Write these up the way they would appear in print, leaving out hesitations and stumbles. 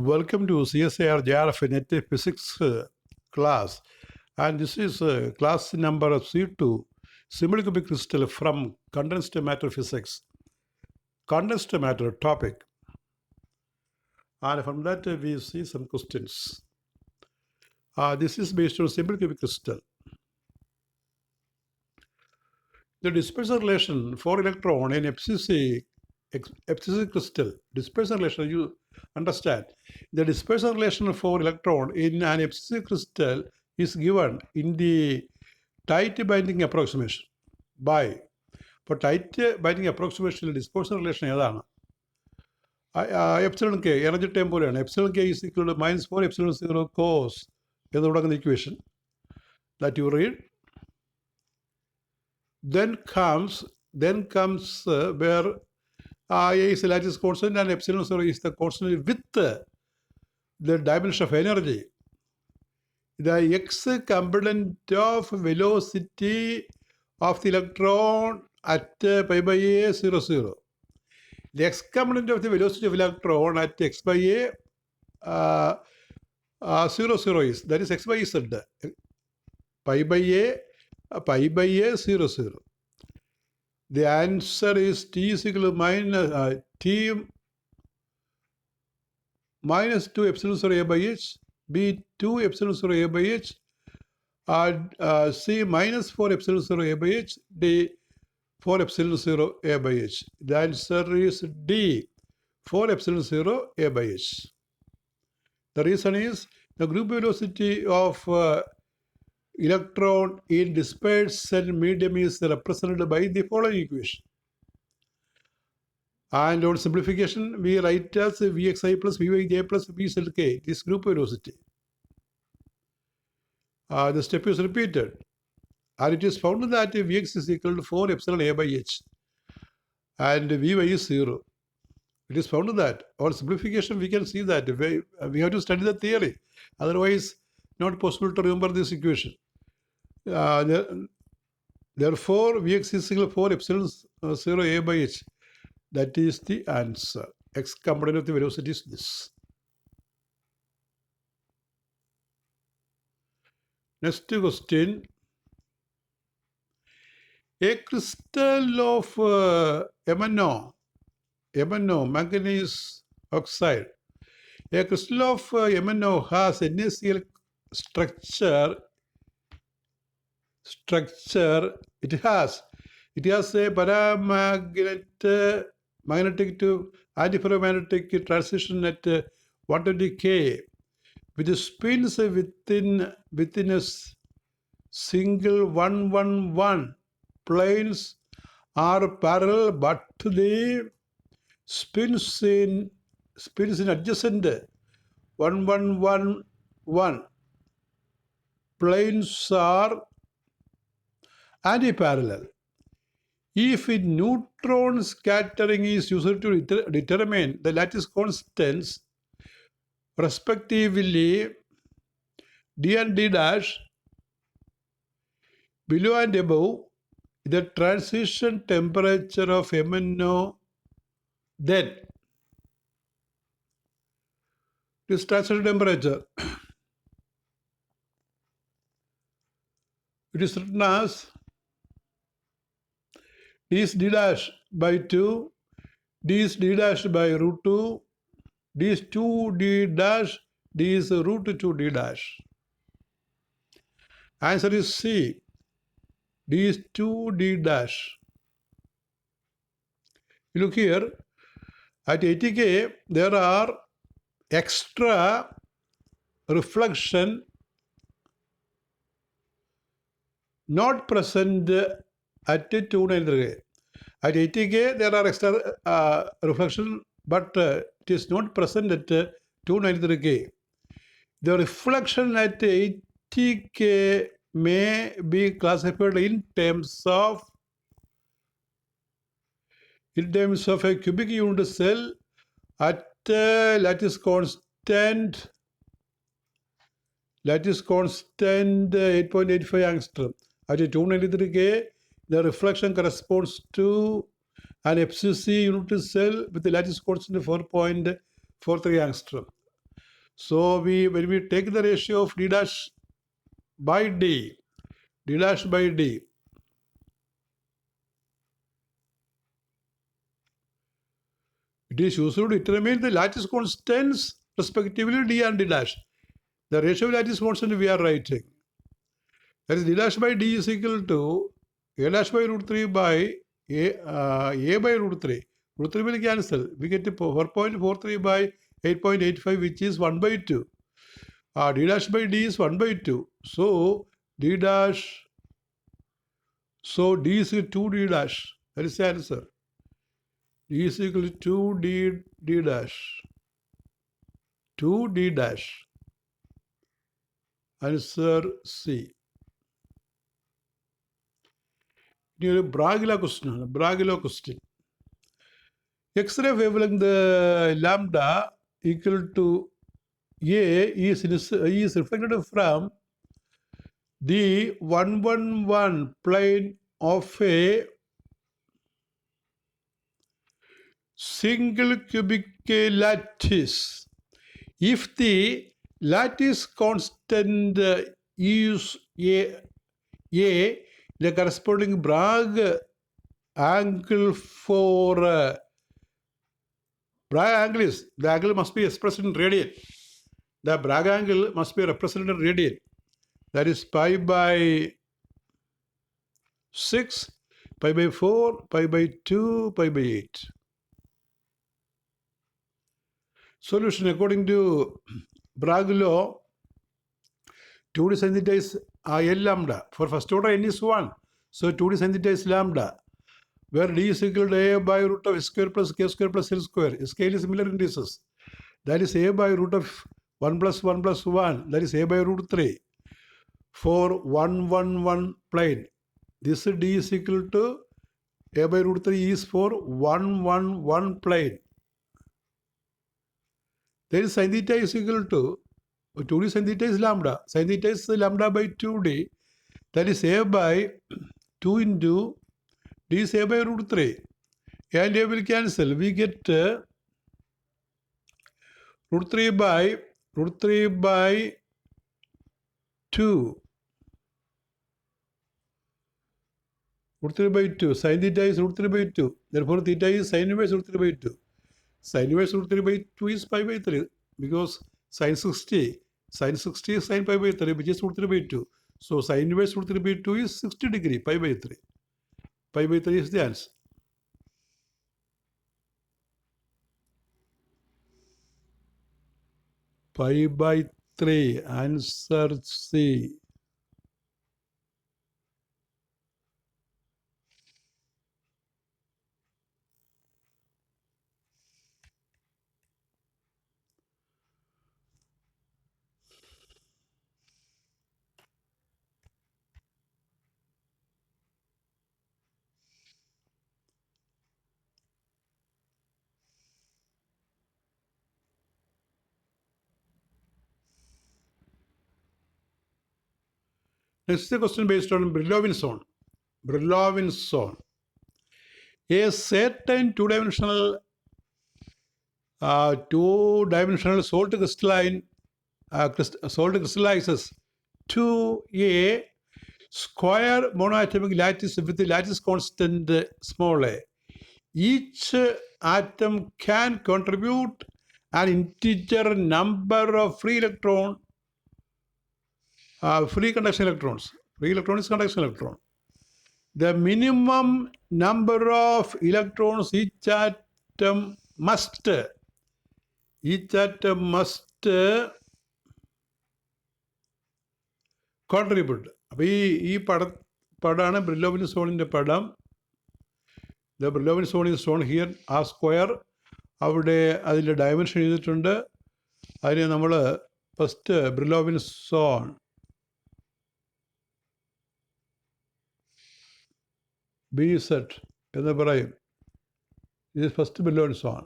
Welcome to CSIR JRF Net Physics class, and this is class number C2, Simple cubic crystal from Condensed Matter Physics. Condensed matter topic, and from that we see some questions. This is based on simple cubic crystal. The dispersion relation for electron in FCC crystal, dispersion relation, you understand. The dispersion relation for electron in an FCC crystal is given in the tight binding approximation by. ഇപ്പോൾ tight binding അപ്രോക്സിമേഷനിൽ dispersion relation ഏതാണ്? Epsilon K energy time പോലെയാണ്. Epsilon K is equal to -4 epsilon 0 cos എന്ന് തുടങ്ങുന്ന equation that you read. Then comes where A is the lattice constant and epsilon 0 is the constant with the dimension of energy. The x component of velocity of the electron at pi by a 0 0. The x component of the velocity of electron at x by a 0 0 is, that is x by z, pi by a 0 0. The answer is t is equal to minus 2 epsilon 0 a by h, b 2 epsilon 0 a by h, c minus 4 epsilon 0 a by h, d 4 epsilon 0 a by h. The answer is D, 4 epsilon 0 a by h. The reason is the group velocity of electron in dispersion medium is represented by the following equation. And on simplification, we write as Vxi plus Vyj plus Vzk, this group velocity. The step is repeated. And it is found that Vx is equal to 4 epsilon a by h and Vy is 0. It is found that on simplification we can see that we have to study the theory. Otherwise, not possible to remember this equation. Therefore, Vx is equal to 4 epsilon 0 a by h. That is the answer. X component of the velocity is this. Next question. A crystal of MnO, manganese oxide. A crystal of MnO has NaCl structure. It has a magnetic to antiferromagnetic transition at 120 K with spins within a single 111. Planes are parallel, but the spins in adjacent 111 planes are anti-parallel. If neutron scattering is used to determine the lattice constants respectively d and d dash below and above, the transition temperature of MnO, then this transition temperature, it is written as d is d dash by 2, d is d dash by root 2, d is 2d dash, d is root 2d dash. Answer is C, d is 2d dash. Look here, at 80K there are extra reflection not present at 293K. At 80K there are extra reflection, but it is not present at 293K. The reflection at 80K may be classified in terms of a cubic unit cell at lattice constant 8.85 angstrom. At 293K, the reflection corresponds to an FCC unit cell with the lattice constant 4.43 angstrom. So when we take the ratio of d dash by d, d dash by d, it is used to determine the lattice constants respectively d and d dash. The ratio of lattice constant we are writing. That is d dash by d is equal to a dash by root 3 by a by root 3. Root 3 will cancel. We get 4.43 by 8.85, which is 1 by 2. D dash by d is 1 by 2. So d dash, so d is equal to 2d dash. That is the answer. D is equal to 2d dash. 2d dash. Answer C. ഇനി ഒരു ബ്രാഗില question ആണ്. ബ്രാഗിലോ question. X-ray wavelength lambda equal to A is reflected from the 111 plane of a single cubic lattice. If the lattice constant is A, the corresponding Bragg angle for Bragg angle is, the angle must be expressed in radian. The Bragg angle must be represented in radian. That is pi by 6, pi by 4, pi by 2, pi by 8. Solution according to Bragg law, 2d sin theta is L lambda. For first order n is 1. So 2d sin theta is lambda, where d is equal to a by root of s square plus k square plus l square. Scale is similar indices. That is a by root of 1 plus 1 plus 1. That is a by root 3. For 111 plane, this d is equal to a by root 3 is for 111 plane. Then sin theta is equal to 2d sin theta is lambda. Sin theta is lambda by 2d. That is a by 2 into d is a by root 3. And a will cancel. We get root 3 by 2. Root 3 by 2. Sin theta is root 3 by 2. Therefore, theta is sin inverse root 3 by 2. Sin inverse root 3 by 2 is pi by 3, because sin 60 is sin pi by 3, which is root 3 by 2. So sin inverse root 3 by 2 is 60 degree, pi by 3. Pi by 3 is the answer. Pi by 3, answer C. Next is a question based on Brillouin zone. Brillouin zone. A certain two-dimensional salt crystallizes to a square monoatomic lattice with the lattice constant small a. Each atom can contribute an integer number of free conduction electrons. Free electron is conduction electron. The minimum number of electrons each atom must contribute. അപ്പോൾ ഈ പടമാണ് ബ്രില്ലോവിൻ സോണിൻ്റെ പടം. The Brillouin zone is shown here. ആ square അവിടെ അതിൻ്റെ dimension ചെയ്തിട്ടുണ്ട്. അതിനെ നമ്മൾ first Brillouin zone B set എന്ന് പറയും. ഇത് ഫസ്റ്റ് ബ്രില്ലോവിൻ സോൺ.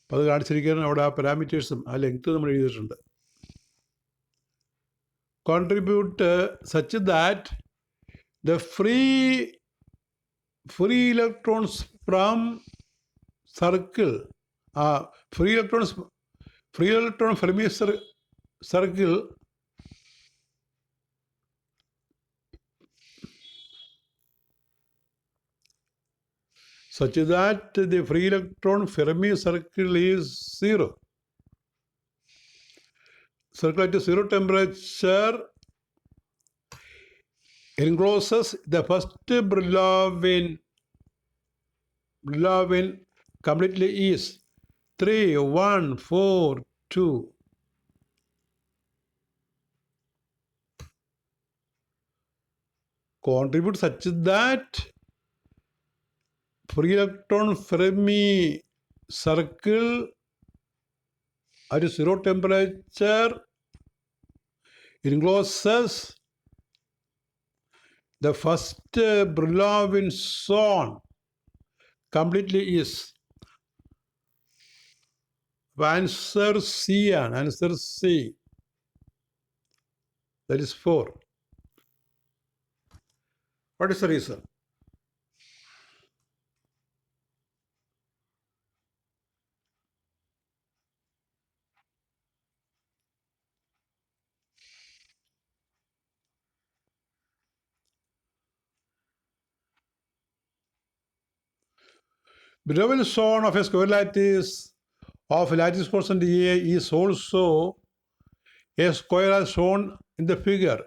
അപ്പോൾ അത് കാണിച്ചിരിക്കുകയാണ്. അവിടെ ആ പാരാമീറ്റേഴ്സും ആ ലെങ്ത്തും നമ്മൾ എഴുതിയിട്ടുണ്ട്. Contribute such that the free electrons from circle, free electrons free electron Fermi circle such that the free electron Fermi circle is zero. Circle at zero temperature encloses the first Brillouin completely is 3, 1, 4, 2. Contribute such that free electron Fermi circle at zero temperature encloses the first Brillouin zone completely is. Answer C and answer C. That is 4. What is the reason? Brillouin zone of a square lattice of lattice quotient A is also a square as shown in the figure.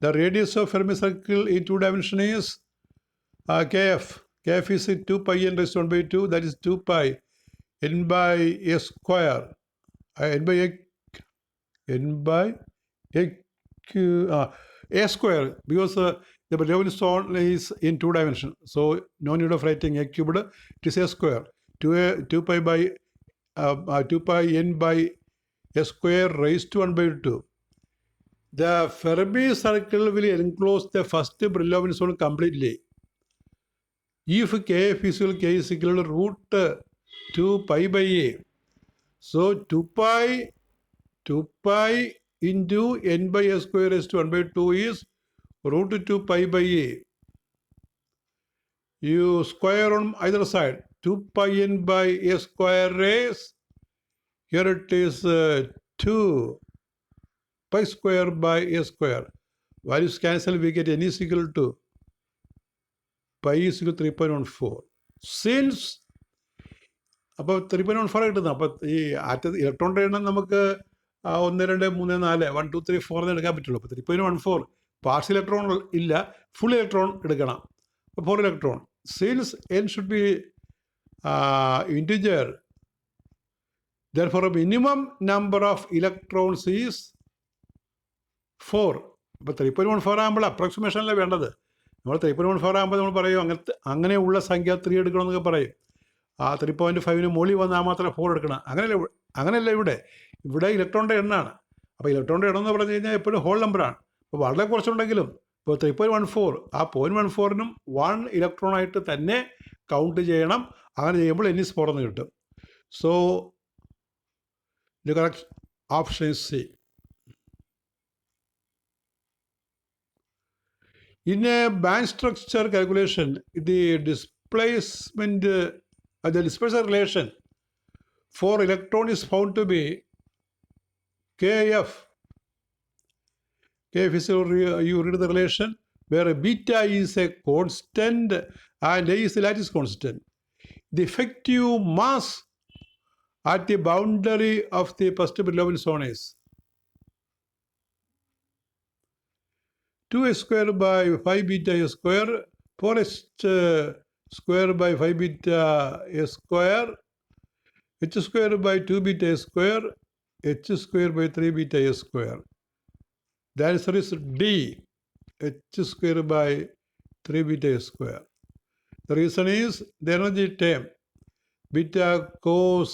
The radius of Fermi circle in 2 dimensions is kf. Kf is 2 pi n raised to 1 by 2, that is 2 pi n by a square. N by a square, because the Brillouin zone is in 2 dimensions. So no need of writing a cubed, it is a square. 2 pi by 2 pi n by a square raised to 1 by 2. The Fermi circle will enclose the first Brillouin zone completely. If Kf is equal to root 2 pi by a. So 2 pi into n by a square raised to 1 by 2 is root 2 pi by a. You square on either side. 2 pi n by a square raise. Here it is 2 pi square by a square. Values cancel, we get n is equal to pi is equal to 3.14. Since അപ്പോൾ 3.14 കിട്ടുന്നത്. അപ്പോൾ ഈ ഇലക്ട്രോണിൻ്റെ എണ്ണം നമുക്ക് 1, 2, 3, 4 1, 2, 3, 4 എന്ന് എടുക്കാൻ പറ്റുള്ളൂ. അപ്പോൾ 3.14 പാർഷ്യൽ ഇലക്ട്രോൺ ഇല്ല, ഫുൾ ഇലക്ട്രോൺ എടുക്കണം. അപ്പോൾ 4 electron. Since n should be integer, therefore a minimum number of electrons is 4. അപ്പോൾ 3.14 ആകുമ്പോൾ അപ്രോക്സിമേഷനല്ലേ വേണ്ടത്. നമ്മൾ 3.14 ആകുമ്പോൾ നമ്മൾ പറയും അങ്ങനെയുള്ള സംഖ്യ 3 എടുക്കണമെന്നൊക്കെ പറയും. 3.5 മുകളിൽ വന്നാൽ മാത്രമേ 4 എടുക്കണം. അങ്ങനെയല്ല ഇവിടെ ഇലക്ട്രോണിൻ്റെ എണ്ണമാണ്. അപ്പോൾ ഇലക്ട്രോണിൻ്റെ എണ്ണം എന്ന് പറഞ്ഞു കഴിഞ്ഞാൽ എപ്പോഴും ഹോൾ നമ്പറാണ്. അപ്പോൾ വളരെ കുറച്ചുണ്ടെങ്കിലും ഇപ്പോൾ 3.14 ആ 0.14നും 1 ഇലക്ട്രോണായിട്ട് തന്നെ കൗണ്ട് ചെയ്യണം. അങ്ങനെ ചെയ്യുമ്പോൾ n is 4 എന്ന് കിട്ടും. So the correct option is C. In a band structure calculation, the displacement the dispersion relation for electron is found to be Kf. Kf is you read the relation where beta is a constant and A is the lattice constant. The effective mass at the boundary of the first Brillouin zone is 2h square by 5 beta a square, 4h square by 5 beta a square, h square by 2 beta a square, h square by 3 beta a square. The answer is D, h square by 3 beta a square. The reason is the energy term beta cos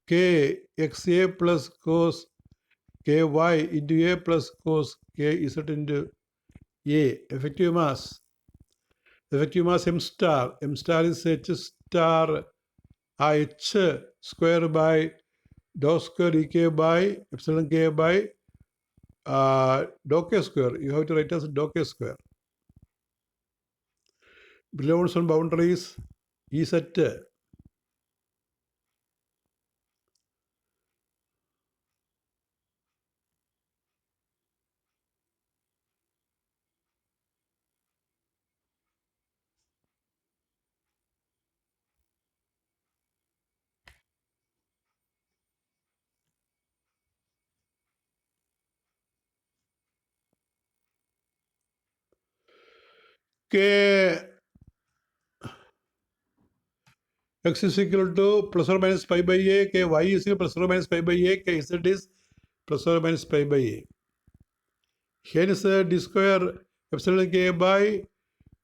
k xa plus cos ky into a plus cos k z into a. Effective mass m star. M star is h star h square by dou square ek by epsilon k by dou k square. You have to write as dou k square. Brillouin zone boundaries is at K x is equal to plus or minus pi by a, k y is equal to plus or minus pi by a, k z is plus or minus pi by a. Hence d square epsilon k by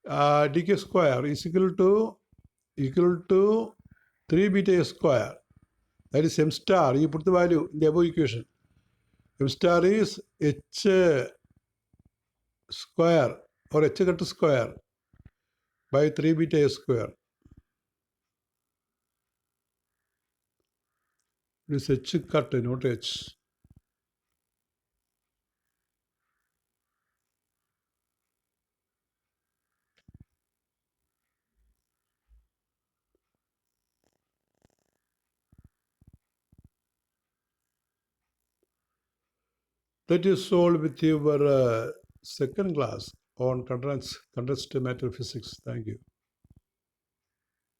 dk square is equal to 3 beta square. That is m star. You put the value in the above equation. M star is h square or h cut square by 3 beta square. It is h cut, not h. That is solved with your second class on condensed matter physics. Thank you.